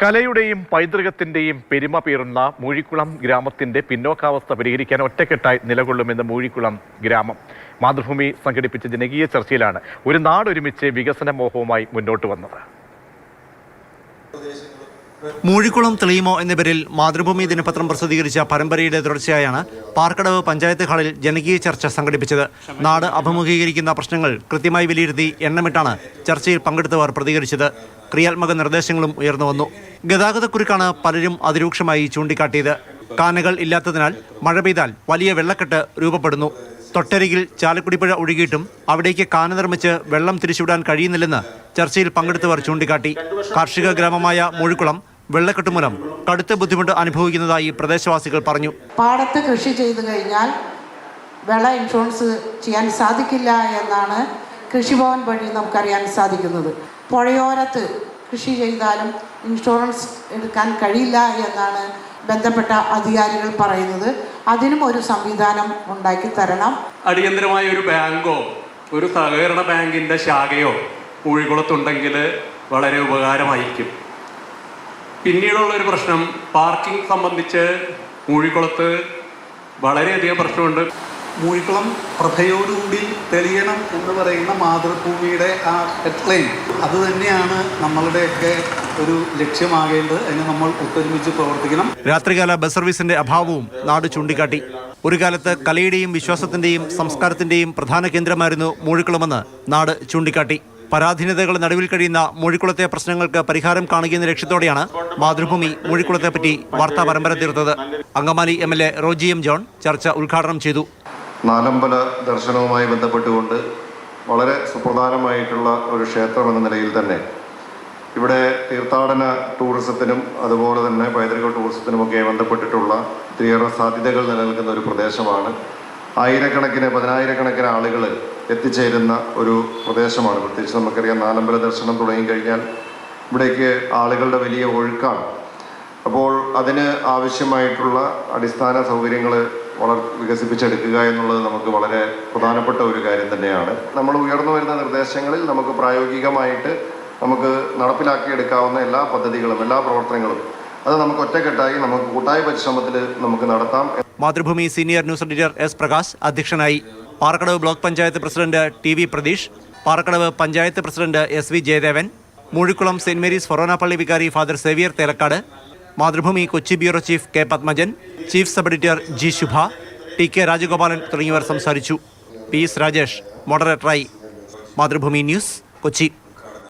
കലയുടെയും പൈതൃകത്തിന്റെയും പെരുമ പേറുന്ന മൂഴിക്കുളം ഗ്രാമത്തിന്റെ പിന്നോക്കാവസ്ഥ പരിഹരിക്കാൻ ഒറ്റക്കെട്ടായി നിലകൊള്ളുമെന്ന് മൂഴിക്കുളം ഗ്രാമം. മാതൃഭൂമി സംഘടിപ്പിച്ച ജനകീയ ചർച്ചയിലാണ് ഒരു നാടൊരുമിച്ച് വികസന മോഹവുമായി മുന്നോട്ട് വന്നത്. മൂഴിക്കുളം തെളിയുമോ എന്ന പേരിൽ മാതൃഭൂമി ദിനപത്രം പ്രസിദ്ധീകരിച്ച പരമ്പരയുടെ തുടർച്ചയായാണ് പാർക്കടവ് പഞ്ചായത്ത് ഹാളിൽ ജനകീയ ചർച്ച സംഘടിപ്പിച്ചത്. നാട് അഭിമുഖീകരിക്കുന്ന പ്രശ്നങ്ങൾ കൃത്യമായി വിലയിരുത്തി എണ്ണമിട്ടാണ് ചർച്ചയിൽ പങ്കെടുത്തവർ പ്രതികരിച്ചത്. ക്രിയാത്മക നിർദ്ദേശങ്ങളും ഉയർന്നു വന്നു. ഗതാഗതക്കുരുക്കാണ് പലരും അതിരൂക്ഷമായി ചൂണ്ടിക്കാട്ടിയത്. കാനകൾ ഇല്ലാത്തതിനാൽ മഴ പെയ്താൽ വലിയ വെള്ളക്കെട്ട് രൂപപ്പെടുന്നു. തൊട്ടരികിൽ ചാലക്കുടിപ്പുഴ ഒഴുകിയിട്ടും അവിടേക്ക് കാന നിർമ്മിച്ച് വെള്ളം തിരിച്ചുവിടാൻ കഴിയുന്നില്ലെന്ന് ചർച്ചയിൽ പങ്കെടുത്തവർ ചൂണ്ടിക്കാട്ടി. കാർഷിക ഗ്രാമമായ മൂഴിക്കുളം വെള്ളക്കെട്ട് മൂലം കടുത്ത ബുദ്ധിമുട്ട് അനുഭവിക്കുന്നതായി പ്രദേശവാസികൾ പറഞ്ഞു. പാടത്ത് കൃഷി ചെയ്തു കഴിഞ്ഞാൽ വിള ഇൻഷുറൻസ് ചെയ്യാൻ സാധിക്കില്ല എന്നാണ് കൃഷിഭവൻ വഴി നമുക്കറിയാൻ സാധിക്കുന്നത്. പുഴയോരത്ത് കൃഷി ചെയ്താലും ഇൻഷുറൻസ് എടുക്കാൻ കഴിയില്ല എന്നാണ് ബന്ധപ്പെട്ട അധികാരികൾ പറയുന്നത്. അതിനും ഒരു സംവിധാനം ഉണ്ടാക്കി തരണം. അടിയന്തരമായ ഒരു ബാങ്കോ ഒരു സഹകരണ ബാങ്കിൻ്റെ ശാഖയോ മൂഴിക്കുളത്തുണ്ടെങ്കിൽ വളരെ ഉപകാരമായിരിക്കും. പിന്നീടുള്ളൊരു പ്രശ്നം പാർക്കിംഗ് സംബന്ധിച്ച് മൂഴിക്കുളത്ത് വളരെയധികം പ്രശ്നമുണ്ട്. മൂഴിക്കുളം പ്രഭയോടുകൂടി തെളിയണം എന്ന് പറയുന്ന മാതൃഭൂമിയുടെ ആ ഹെഡ്ലൈൻ അത് തന്നെയാണ് നമ്മളുടെയൊക്കെ ഒരു ലക്ഷ്യമാകേണ്ടത്. അതിന് നമ്മൾ ഒത്തൊരുമിച്ച് പ്രവർത്തിക്കണം. രാത്രികാല ബസ് സർവീസിന്റെ അഭാവവും നാട് ചൂണ്ടിക്കാട്ടി. ഒരു കാലത്ത് കലയുടെയും വിശ്വാസത്തിന്റെയും സംസ്കാരത്തിന്റെയും പ്രധാന കേന്ദ്രമായിരുന്നു മൂഴിക്കുളമെന്ന് നാട് ചൂണ്ടിക്കാട്ടി. പരാധീനതകളുടെ നടുവിൽ കഴിയുന്ന മൂഴിക്കുളത്തെ പ്രശ്നങ്ങൾക്ക് പരിഹാരം കാണുകയെന്ന ലക്ഷ്യത്തോടെയാണ് മാതൃഭൂമി മൂഴിക്കുളത്തെപ്പറ്റി വാർത്താ പരമ്പര തീർത്തത്. Angamaly MLA Roji M. John ചർച്ച ഉദ്ഘാടനം ചെയ്തു. നാലമ്പല ദർശനവുമായി ബന്ധപ്പെട്ടുകൊണ്ട് വളരെ സുപ്രധാനമായിട്ടുള്ള ഒരു ക്ഷേത്രം എന്ന നിലയിൽ തന്നെ ഇവിടെ തീർത്ഥാടന ടൂറിസത്തിനും അതുപോലെ തന്നെ പൈതൃക ടൂറിസത്തിനുമൊക്കെ ബന്ധപ്പെട്ടിട്ടുള്ള ഒത്തിരിയേറെ സാധ്യതകൾ നിലനിൽക്കുന്ന ഒരു പ്രദേശമാണ്. പതിനായിരക്കണക്കിന് ആളുകൾ എത്തിച്ചേരുന്ന ഒരു പ്രദേശമാണ്. പ്രത്യേകിച്ച് നമുക്കറിയാം, നാലമ്പല ദർശനം തുടങ്ങിക്കഴിഞ്ഞാൽ ഇവിടേക്ക് ആളുകളുടെ വലിയ ഒഴുക്കാണ്. അപ്പോൾ അതിന് ആവശ്യമായിട്ടുള്ള അടിസ്ഥാന സൗകര്യങ്ങൾ വികസിപ്പിച്ചെടുക്കുക എന്നുള്ളത് നമുക്ക് വളരെ പ്രധാനപ്പെട്ട ഒരു കാര്യം തന്നെയാണ്. നമ്മൾ ഉയർന്നു വരുന്ന നിർദ്ദേശങ്ങളിൽ നമുക്ക് പ്രായോഗികമായിട്ട് നമുക്ക് നടപ്പിലാക്കിയെടുക്കാവുന്ന എല്ലാ പദ്ധതികളും എല്ലാ പ്രവർത്തനങ്ങളും അത് നമുക്ക് ഒറ്റക്കെട്ടായി നമുക്ക് കൂട്ടായ പരിശ്രമത്തിൽ നമുക്ക് നടത്താം. Mathrubhumi senior news editor S. Prakash അധ്യക്ഷനായി. Parakkadavu block panchayat president TV. Pratheesh, Parakkadavu panchayat president SV. Jayadevan, Moozhikkulam saint Mary's forane പള്ളി വികാരി father Xavier Thelakkad, Mathrubhumi Kochi bureau chief K. Padmajan, chief sub editor G. Shubha, TK. Rajagopalan തുടങ്ങിയവർ സംസാരിച്ചു. PS. രാജേഷ് മോഡറേറ്ററായി. മാതൃഭൂമി ന്യൂസ്, കൊച്ചി.